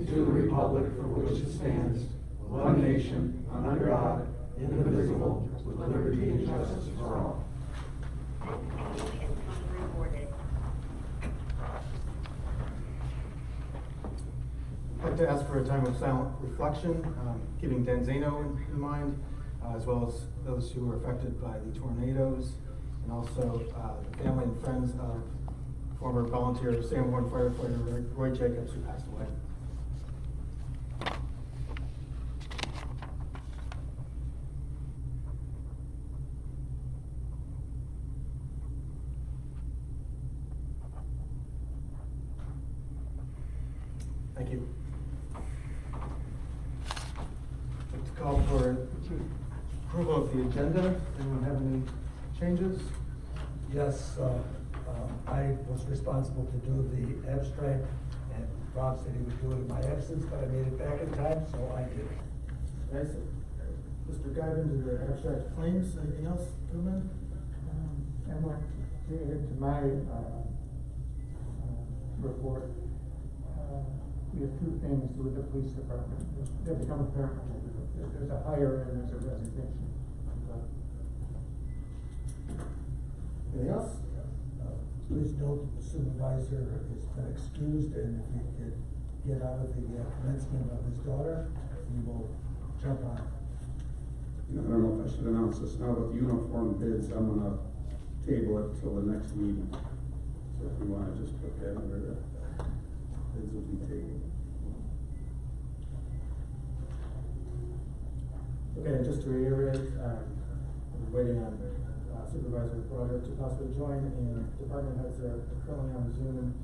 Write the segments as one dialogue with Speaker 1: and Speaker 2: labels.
Speaker 1: and to the republic for which it stands, one nation, under God, indivisible, with liberty and justice for all.
Speaker 2: I'd like to ask for a time of silent reflection, keeping Danzano in mind, as well as those who were affected by the tornadoes, and also the family and friends of former volunteer Sanborn firefighter Roy Jacobs, who passed away. Thank you. I'd like to call for approval of the agenda. Anyone have any changes?
Speaker 3: Yes, I was responsible to do the abstract, and Rob said he would do it in my absence, but I made it back in time, so I did it.
Speaker 2: Nice. Mr. Guyton, to the abstract claims, anything else come in?
Speaker 4: I want to add to my report. We have two things with the police department. They become apparent. There's a hire and there's a resignation.
Speaker 2: Anything else?
Speaker 3: Please note the supervisor has been excused, and if he could get out of the commencement of his daughter, we will jump on.
Speaker 5: I don't know if I should announce this now, but the uniform bids, I'm gonna table it till the next meeting. So if you wanna just put that under the bids will be tabled.
Speaker 2: Okay, and just to reiterate, we're waiting on Supervisor Broderick to possibly join, and department heads are currently on Zoom.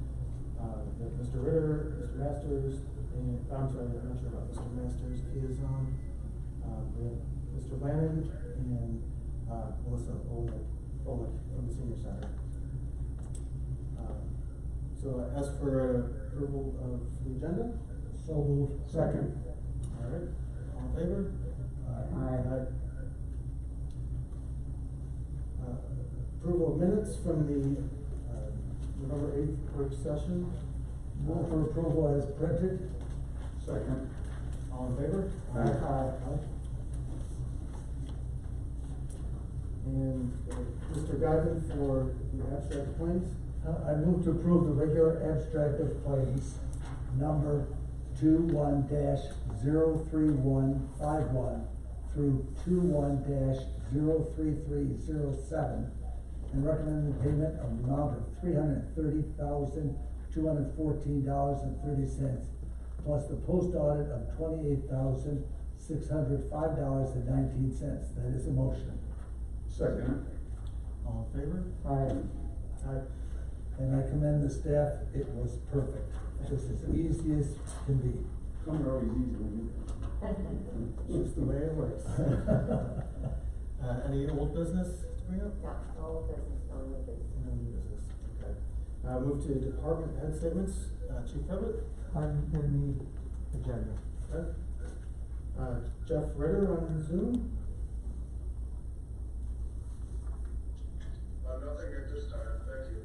Speaker 2: Mr. Ritter, Mr. Masters, and I'm sorry, I'm not sure about Mr. Masters. He is on. We have Mr. Lannon and Melissa Olick from the Senior Center. So I ask for approval of the agenda.
Speaker 3: So moved.
Speaker 4: Second.
Speaker 2: All right, all in favor?
Speaker 4: Aye.
Speaker 2: Approval of minutes from the November 8th work session.
Speaker 3: Move for approval as printed.
Speaker 5: Second.
Speaker 2: All in favor?
Speaker 5: Aye.
Speaker 2: Aye. And Mr. Guyton for the abstract claims.
Speaker 3: I move to approve the regular abstract of claims number 21-03151 through 21-03307 and recommend the payment of an amount of $330,214.30 plus the post audit of $28,605.19. That is a motion.
Speaker 5: Second.
Speaker 2: All in favor?
Speaker 4: Aye.
Speaker 2: Aye.
Speaker 3: And I commend the staff. It was perfect. Just as easy as can be.
Speaker 5: Some are always easy when you.
Speaker 2: Just the way it works. Any old business to bring up?
Speaker 6: Yeah, all business, no new business.
Speaker 2: No new business. Okay. Move to department head statements. Chief Previtt.
Speaker 4: I'm in the agenda.
Speaker 2: Okay. Jeff Ritter on Zoom.
Speaker 7: Nothing at this time, thank you.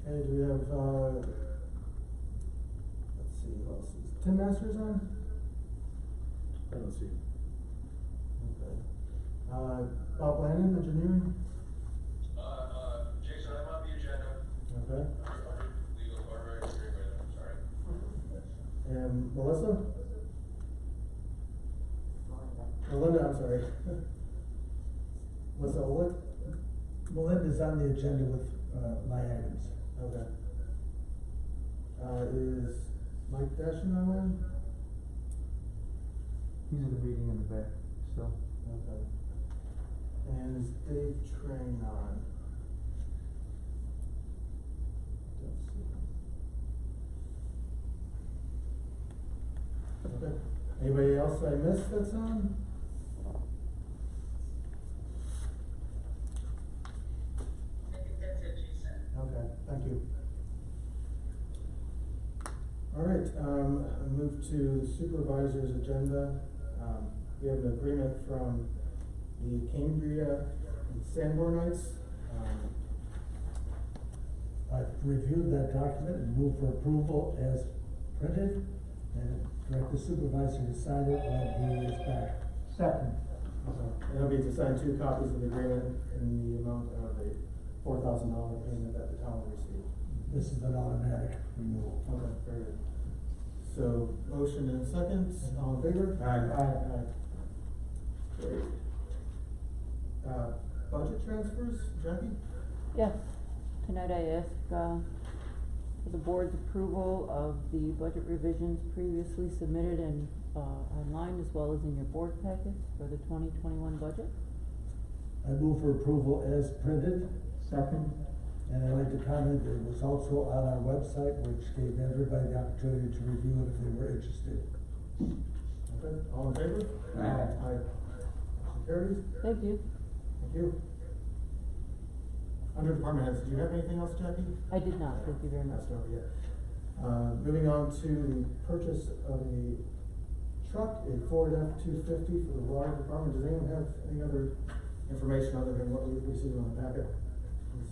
Speaker 2: Okay, do we have, let's see, who else is, Tim Masters on?
Speaker 5: I don't see it.
Speaker 2: Okay. Bob Lannon, engineering?
Speaker 7: Jason, I'm on the agenda.
Speaker 2: Okay.
Speaker 7: Legal department, I'm sorry.
Speaker 2: And Melissa? Melinda, I'm sorry. Melissa Olick?
Speaker 3: Melinda's on the agenda with my items.
Speaker 2: Okay. Is Mike Dashin on?
Speaker 4: He's in the meeting in the back, so.
Speaker 2: Okay. And is Dave Train on? Don't see. Okay. Anybody else I missed that's on? Okay, thank you. All right, I move to the supervisor's agenda. We have an agreement from the Cambria and Sanbornites.
Speaker 3: I've reviewed that document and move for approval as printed, and direct the supervisor to sign it when he is back.
Speaker 4: Second.
Speaker 2: And it'll be to sign 2 copies of the agreement in the amount of a $4,000 payment that the town will receive.
Speaker 3: This is an automatic renewal.
Speaker 2: Okay, very good. So, motion and second, all in favor?
Speaker 5: Aye.
Speaker 2: Aye. Great. Budget transfers, Jackie?
Speaker 8: Yes, tonight I ask, for the board's approval of the budget revisions previously submitted and, online, as well as in your board packets for the 2021 budget.
Speaker 3: I move for approval as printed,
Speaker 4: Second.
Speaker 3: and I'd like to comment that it was also on our website, which gave everybody the opportunity to review it if they were interested.
Speaker 2: Okay, all in favor?
Speaker 5: Aye.
Speaker 2: Motion carries.
Speaker 8: Thank you.
Speaker 2: Thank you. Under department heads, do you have anything else, Jackie?
Speaker 8: I did not, thank you very much.
Speaker 2: That's not yet. Moving on to the purchase of a truck, a Ford F-250 for the water department. Does anyone have any other information other than what we received on the packet?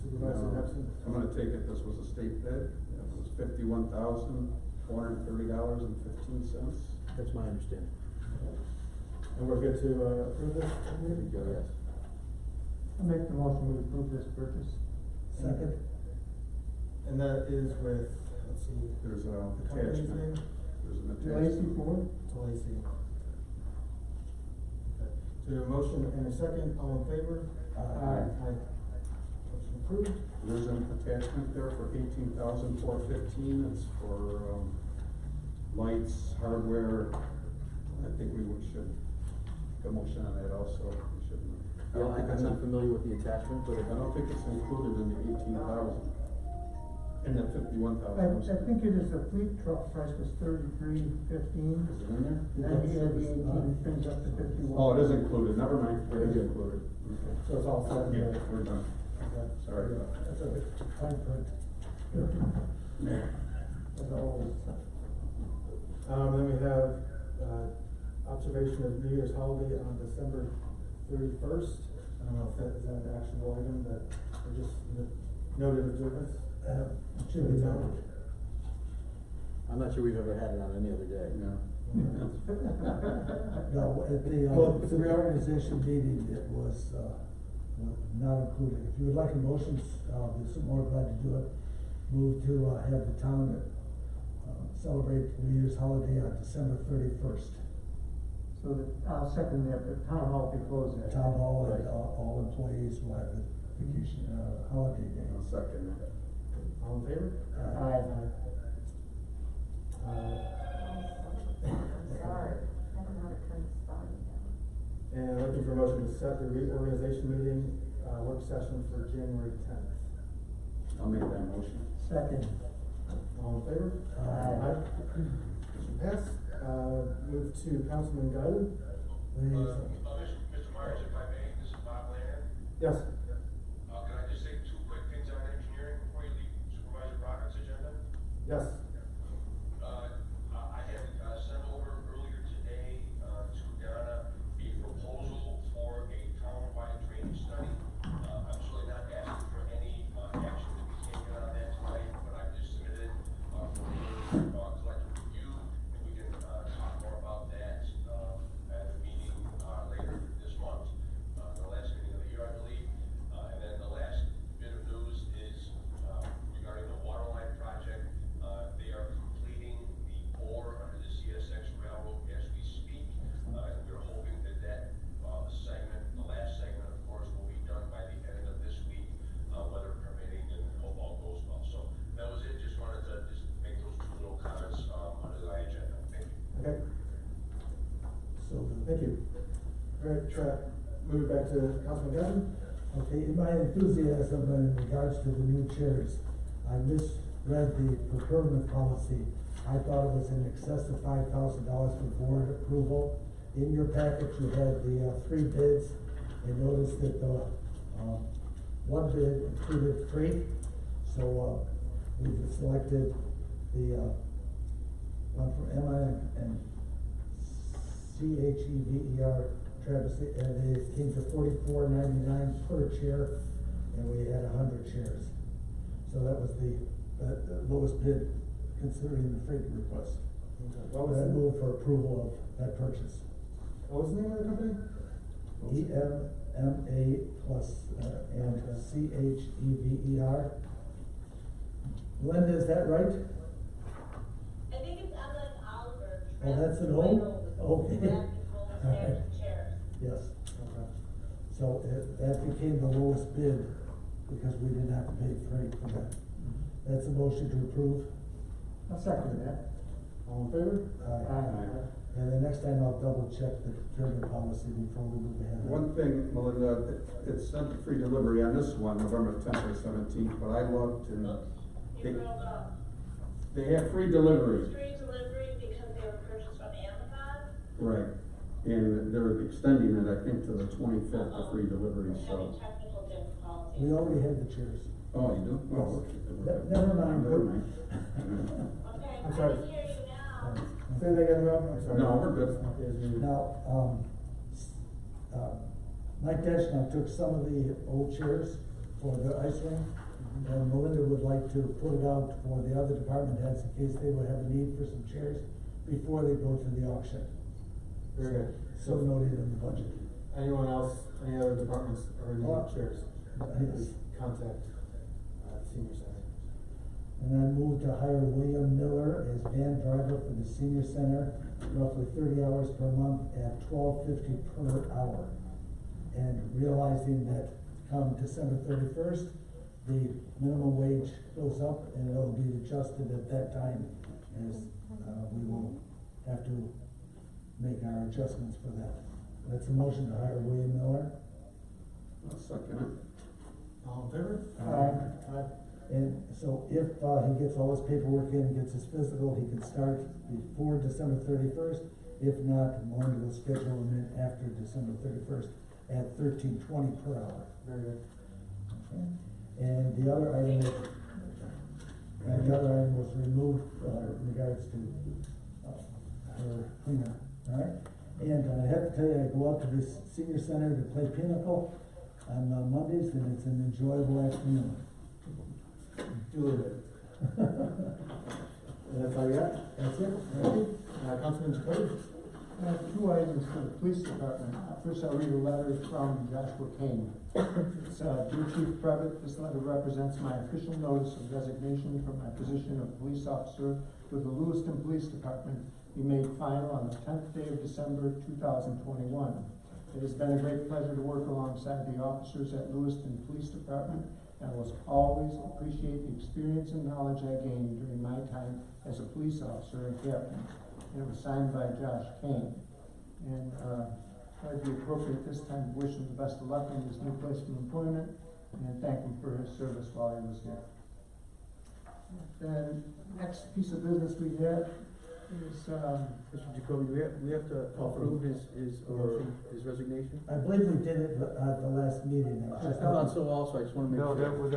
Speaker 2: Supervisor
Speaker 5: No,
Speaker 2: Epson?
Speaker 5: I'm gonna take it, this was a state bid, it was $51,430.15.
Speaker 1: That's my understanding.
Speaker 2: And we're good to approve this?
Speaker 1: Yes.
Speaker 4: I make the motion to approve this purchase.
Speaker 3: Second?
Speaker 2: And that is with, let's see,
Speaker 5: There's
Speaker 2: the
Speaker 5: a
Speaker 2: company's name?
Speaker 5: attachment, there's an
Speaker 4: Lacy
Speaker 5: attachment.
Speaker 4: Ford.
Speaker 2: Lacy. Okay. So a motion and a second, all in favor?
Speaker 3: Aye.
Speaker 2: Motion approved.
Speaker 5: There's an attachment there for $18,415, it's for, lights, hardware. I think we should, make a motion on that also, we shouldn't.
Speaker 1: Well, I'm not familiar with the attachment, but
Speaker 5: I don't think it's included in the 18,000. In the 51,000.
Speaker 4: I think it is, the fleet truck price was $33.15.
Speaker 5: Is it in there?
Speaker 4: Then he had the 18, brings up to 51.
Speaker 5: Oh, it is included, never mind, it is included. Okay.
Speaker 2: So it's all set?
Speaker 5: Yeah, we're done.
Speaker 2: Okay.
Speaker 5: Sorry.
Speaker 3: That's a fine print.
Speaker 2: As always. Then we have, observation of New Year's holiday on December 31st. I don't know if that is an actionable item that we're just noted observance.
Speaker 3: Should be done.
Speaker 1: I'm not sure we've ever had it on any other day.
Speaker 5: Yeah.
Speaker 3: No, at the reorganization meeting, it was, not included. If you would like a motion, be more glad to do it. Move to, have the town, celebrate New Year's holiday on December 31st.
Speaker 4: So that, I'll second that, the town hall be closed that.
Speaker 3: Town hall and
Speaker 1: Right.
Speaker 3: all employees will have the vacation, holiday day.
Speaker 5: I'll second it.
Speaker 2: All in favor?
Speaker 4: Aye.
Speaker 6: Sorry, I don't know how to turn this volume down.
Speaker 2: And looking for a motion to set the reorganization meeting, work session for January 10th.
Speaker 5: I'll make that motion.
Speaker 4: Second.
Speaker 2: All in favor?
Speaker 4: Aye.
Speaker 2: Motion passed. Move to Councilman Guido.
Speaker 7: Mr. Myers, if I may, this is Bob Lannon.
Speaker 2: Yes.
Speaker 7: Can I just say 2 quick things on engineering before you leave Supervisor Brockett's agenda?
Speaker 2: Yes.
Speaker 7: I had sent over earlier today to Donna a proposal for a town-wide drainage study. I'm certainly not asking for any action to be taken on that tonight, but I just submitted for collective review, and we can talk more about that at the meeting later this month, the last meeting of the year, I believe. And then the last bit of news is regarding the water line project. They are completing the bore under the CSX railroad as we speak. And we're hoping that segment, the last segment, of course, will be done by the end of this week, weather permitting, and hope all goes well. So that was it. Just wanted to make those 2 little comments under the agenda. Thank you.
Speaker 2: Okay.
Speaker 3: So,
Speaker 2: Thank you. All right, move it back to Councilman Gavin.
Speaker 3: okay, in my enthusiasm in regards to the new chairs, I misread the procurement policy. I thought it was in excess of $5,000 for board approval. In your package, you had the 3 bids, and noticed that the, 1 bid included 3. So, we've selected the, one from Emma and CHEVER, Travis, and it came to $44.99 per chair, and we had 100 chairs. So that was the lowest bid considering the freight request.
Speaker 2: Okay. What was
Speaker 3: I
Speaker 2: the,
Speaker 3: move for approval of that purchase.
Speaker 2: what was the name of the company?
Speaker 3: EMMA plus, and CHEVER. Linda, is that right?
Speaker 6: I think it's Emma and Oliver.
Speaker 3: Oh, that's an old? Okay.
Speaker 6: Chairs and chairs.
Speaker 3: Yes,
Speaker 2: Okay.
Speaker 3: so that became the lowest bid because we didn't have to pay freight for that. That's a motion to approve.
Speaker 4: I'll second that.
Speaker 2: All in favor?
Speaker 3: Aye. And the next time I'll double check the procurement policy before we move ahead.
Speaker 5: One thing, Melinda, it said free delivery on this one, November 10th or 17th, but I looked and
Speaker 6: You rolled up.
Speaker 5: they have free delivery.
Speaker 6: Free delivery because they were purchased from Amazon.
Speaker 5: Right, and they're extending it, I think, to the 25th, the free delivery,
Speaker 6: We're
Speaker 5: so.
Speaker 6: having technical difficulties.
Speaker 3: We already had the chairs.
Speaker 5: Oh, you do? Oh, okay.
Speaker 3: Never mind.
Speaker 5: Never mind.
Speaker 6: Okay,
Speaker 2: I'm
Speaker 6: I
Speaker 2: sorry.
Speaker 6: can hear you now.
Speaker 2: Say that again, Rob, I'm sorry.
Speaker 5: No, we're good.
Speaker 2: Okay, as needed.
Speaker 3: Now, Mike Deschner took some of the old chairs for the ice rink, and Melinda would like to put it out for the other department heads in case they would have a need for some chairs before they go to the auction.
Speaker 2: Very good.
Speaker 3: So noted in the budget.
Speaker 2: Anyone else, any other departments or any chairs?
Speaker 3: Yes.
Speaker 2: Contact, senior center.
Speaker 3: And I move to hire William Miller as van driver for the senior center, roughly 30 hours per month at $12.50 per hour. And realizing that come December 31st, the minimum wage goes up and it'll be adjusted at that time as we will have to make our adjustments for that. That's a motion to hire William Miller.
Speaker 5: I'll second it.
Speaker 2: All in favor?
Speaker 3: Aye. And so if he gets all his paperwork in, gets his physical, he can start before December 31st. If not, Melinda will schedule him in after December 31st at $13.20 per hour.
Speaker 2: Very good.
Speaker 3: Okay. And the other item was removed, in regards to, her cleaner, all right? And I have to tell you, I go out to the senior center to play pinochle on Mondays, and it's an enjoyable afternoon.
Speaker 2: Duly noted. And that's all you got?
Speaker 3: That's it, thank you.
Speaker 2: Councilman Jacoby?
Speaker 4: I have two items for the police department. First, I'll read a letter from Joshua Kane. It's, Dear Chief Previtt, this letter represents my official notice of resignation from my position of police officer with the Lewiston Police Department, be made final on the 10th day of December 2021. It has been a great pleasure to work alongside the officers at Lewiston Police Department, and I will always appreciate the experience and knowledge I gained during my time as a police officer and captain. And it was signed by Josh Kane. And I'd be appropriate this time to wish him the best of luck in his new place of employment and thank him for his service while he was here. Then, next piece of business we have is,
Speaker 9: Mr. Jacoby, we have to approve his resignation?
Speaker 3: I believe we did it at the last meeting.
Speaker 9: I thought so also, I just wanna make
Speaker 10: No,
Speaker 9: sure.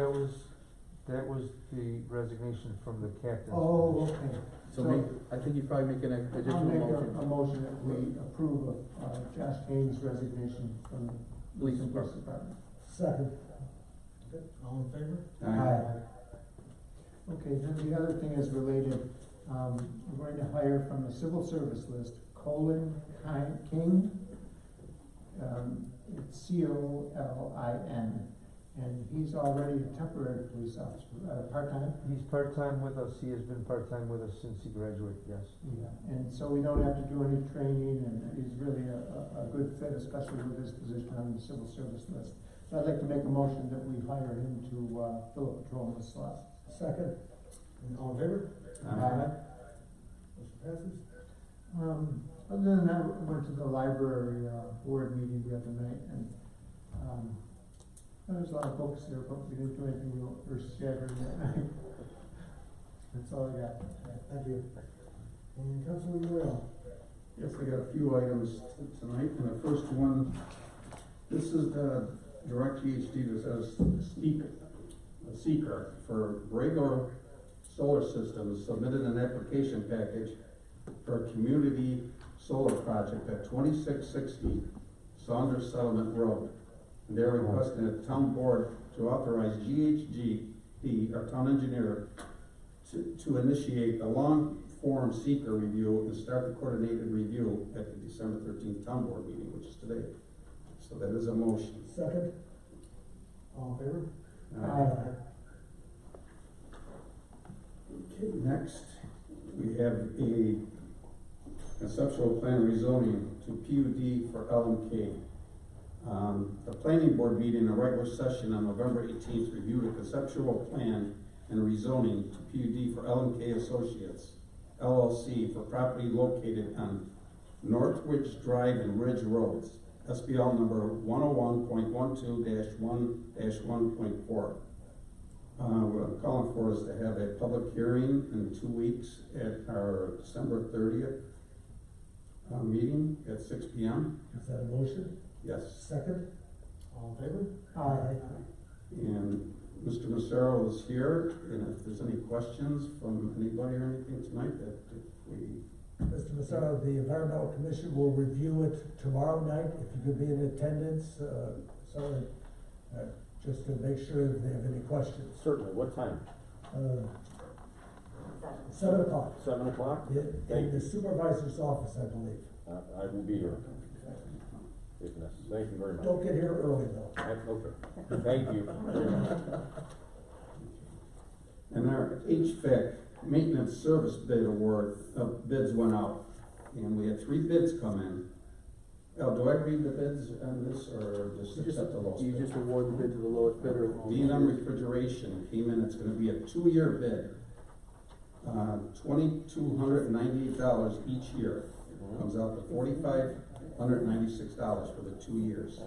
Speaker 10: that was the resignation from the captain.
Speaker 4: oh, okay.
Speaker 9: So I think you probably make an
Speaker 4: I'll
Speaker 9: additional
Speaker 4: make
Speaker 9: motion.
Speaker 4: a motion that we approve of Josh Kane's resignation from the
Speaker 9: Police
Speaker 4: Police Department.
Speaker 3: Second.
Speaker 2: All in favor?
Speaker 5: Aye.
Speaker 4: Okay, then the other thing is related, we're going to hire from the civil service list, Colin King. It's Colin, and he's already a temporary police officer, part-time.
Speaker 10: He's part-time with us, he has been part-time with us since he graduated, yes.
Speaker 4: Yeah, and so we don't have to do any training, and he's really a good fit, especially with his position on the civil service list. So I'd like to make a motion that we hire him to fill a patrolman slot.
Speaker 3: Second.
Speaker 2: And all in favor?
Speaker 5: Aye.
Speaker 2: Motion passes.
Speaker 4: Other than that, I went to the library board meeting the other night, and there was a lot of books there, but we didn't do anything real earth-shattering that night. That's all I got.
Speaker 2: Thank you. And Councilman Royal?
Speaker 5: Yes, I got a few items tonight, and the first one, this is the direct GHD that says seeker for regular solar systems submitted an application package for a community solar project at 2660 Saunders Settlement Road. They're requesting a town board to authorize GHD, our town engineer, to initiate a long-form seeker review and start the coordinated review at the December 13th town board meeting, which is today. So that is a motion.
Speaker 3: Second?
Speaker 2: All in favor?
Speaker 5: Aye. Okay, next, we have a conceptual plan rezoning to PUD for LMK. The planning board meeting in a regular session on November 18th reviewed a conceptual plan and rezoning to PUD for LMK Associates, LLC, for property located on Northwich Drive and Ridge Roads, SBL number 101.12-1-1.4. What I'm calling for is to have a public hearing in 2 weeks at our December 30th meeting at 6 p.m.
Speaker 3: Is that a motion?
Speaker 5: Yes.
Speaker 3: Second?
Speaker 2: All in favor?
Speaker 3: Aye.
Speaker 5: And Mr. Massaro is here, and if there's any questions from anybody or anything tonight, that if we...
Speaker 3: Mr. Massaro, the Environmental Commission will review it tomorrow night, if you could be in attendance, just to make sure that they have any questions.
Speaker 11: Certainly, what time?
Speaker 3: 7 o'clock.
Speaker 11: 7 o'clock?
Speaker 3: In the supervisor's office, I believe.
Speaker 11: I will be here. If necessary. Thank you very much.
Speaker 3: Don't get here early, though.
Speaker 11: Okay, thank you very much.
Speaker 5: And our HVAC maintenance service bid award, bids went out, and we had 3 bids come in. Al, do I read the bids on this, or just accept the lowest
Speaker 9: You
Speaker 5: bid?
Speaker 9: just award the bid to the lowest bidder.
Speaker 5: D&M Refrigeration came in, it's gonna be a 2-year bid. $2,298 each year. Comes out to $4,596 for the 2 years.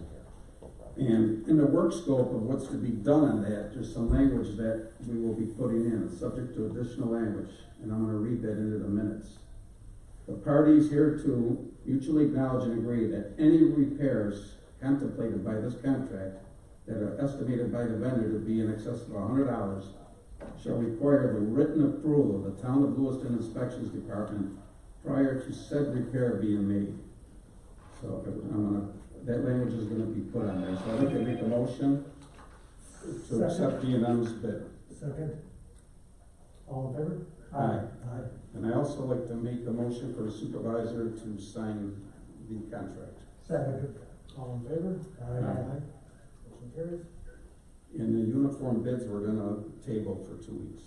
Speaker 5: And in the work scope of what's to be done on that, there's some language that we will be putting in, subject to additional language, and I'm gonna read that into the minutes. The parties hereto mutually acknowledge and agree that any repairs contemplated by this contract that are estimated by the vendor to be in excess of $100 shall require the written approval of the Town of Lewiston Inspections Department prior to said repair being made. So that language is gonna be put on there. So I'd like to make a motion to accept D&M's bid.
Speaker 3: Second?
Speaker 2: All in favor?
Speaker 5: Aye.
Speaker 3: Aye.
Speaker 5: And I also like to make a motion for the supervisor to sign the contract.
Speaker 3: Second?
Speaker 2: All in favor?
Speaker 3: Aye.
Speaker 2: Motion carries.
Speaker 5: In the uniform bids, we're gonna table for 2 weeks.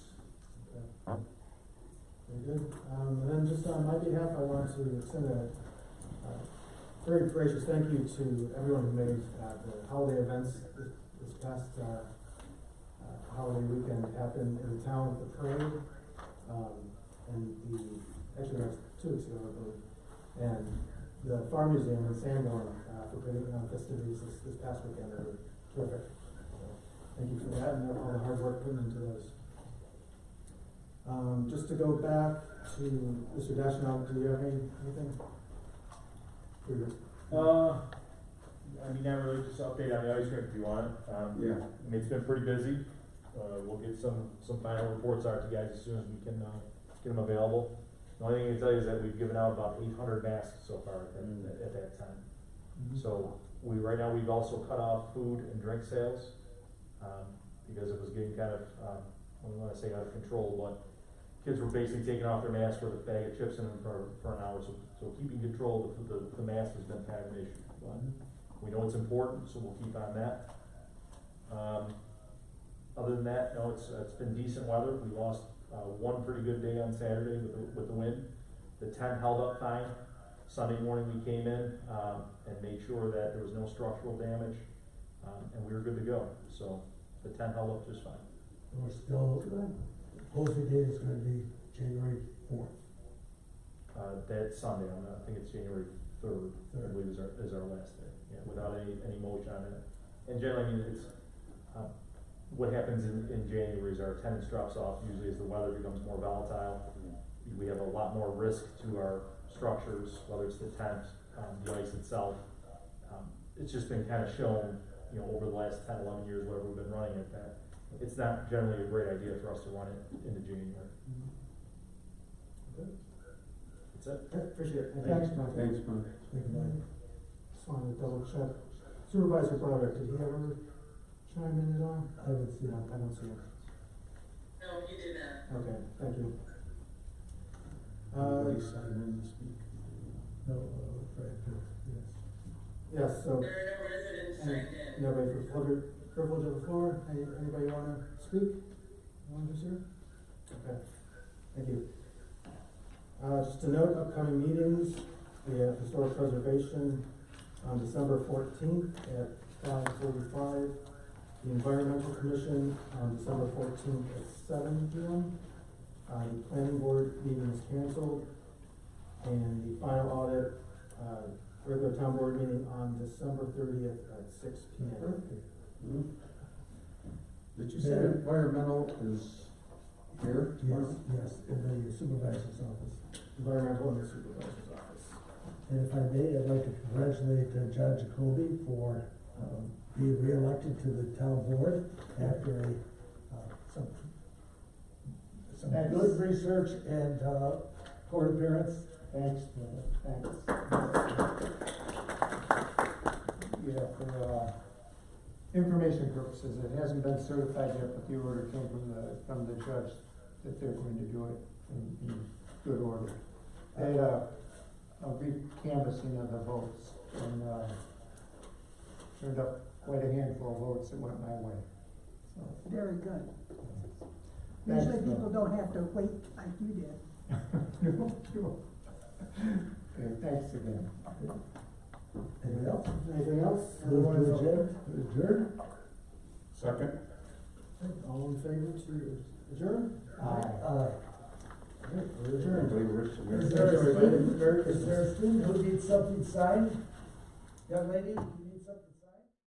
Speaker 2: Very good. And then just on my behalf, I want to extend a very gracious thank you to everyone who made the holiday events this past holiday weekend happen in the town with the parade. Actually that was 2 weeks ago, I believe. And the Farm Museum in Sanborn for putting on festivities this past weekend. They were terrific. So, thank you for that and all the hard work put into those. Just to go back to Mr. Dashnow, do you have anything?
Speaker 12: I mean, not really, just update on the ice rink if you want.
Speaker 5: Yeah.
Speaker 12: I mean, it's been pretty busy. We'll get some final reports out to you guys as soon as we can, get them available. The only thing I can tell you is that we've given out about 800 masks so far at that time.
Speaker 2: Mm-hmm.
Speaker 12: So right now we've also cut off food and drink sales, because it was getting kind of, I don't want to say out of control, but kids were basically taking off their masks with a bag of chips in them for an hour. So keeping control of the mask has been kind of an issue. But we know it's important, so we'll keep on that. Other than that, no, it's been decent weather. We lost one pretty good day on Saturday with the wind. The tent held up fine. Sunday morning we came in and made sure that there was no structural damage, and we were good to go. So the tent held up just fine.
Speaker 3: We're still, closing date is gonna be January 4th.
Speaker 12: That Sunday, I think it's January 3rd, I believe is our last day. Yeah, without any motion on it. And generally, I mean, it's what happens in January is our attendance drops off usually as the weather becomes more volatile. We have a lot more risk to our structures, whether it's the tent, the ice itself. It's just been kind of shown, over the last 10, 11 years, whatever we've been running at that. It's not generally a great idea for us to run it into January.
Speaker 2: Good.
Speaker 12: That's it.
Speaker 2: Okay, appreciate it.
Speaker 3: Thanks,
Speaker 2: Mike.
Speaker 5: Thanks, Mike.
Speaker 2: Just wanted to double check. Supervisor Broderick, did he ever chime in at all?
Speaker 3: I would see.
Speaker 2: No, I don't see him.
Speaker 6: No, you did not.
Speaker 4: Okay, thank you.
Speaker 5: Nobody signed in to speak.
Speaker 3: No, right, yes.
Speaker 4: Yes, so.
Speaker 6: There are no residents signed in.
Speaker 4: Nobody for privilege of the floor, anybody wanna speak? Anyone who's here? Okay, thank you. Just to note, upcoming meetings, we have historic preservation on December 14th at 5:45. The environmental commission on December 14th at 7 p.m. The planning board meeting is canceled. And the final audit, regular town board meeting on December 30th at 6 p.m.
Speaker 5: Hmm? Did you say environmental is here?
Speaker 3: Yes, in the supervisor's office.
Speaker 4: Environmental and the supervisor's office.
Speaker 3: And if I may, I'd like to congratulate John Jacoby for being reelected to the town board after some
Speaker 4: Thanks.
Speaker 3: good research and court appearance.
Speaker 4: Thanks, thanks. Yeah, for information purposes, it hasn't been certified yet, but the order came from the judge that they're going to do it in good order. They had a re-canvassing of the votes, and turned up quite a handful of votes that went my way. So,
Speaker 13: Very good.
Speaker 4: Thanks,
Speaker 13: Usually
Speaker 4: Bill.
Speaker 13: people don't have to wait like you did.
Speaker 4: Okay, thanks again.
Speaker 3: Anything else?
Speaker 4: Anything else?
Speaker 3: Move to adjourn?
Speaker 5: Second?
Speaker 4: All in favor to adjourn?
Speaker 3: Aye.
Speaker 4: Okay, we're adjourned.
Speaker 3: Is there a student who needs something signed? Young lady, you need something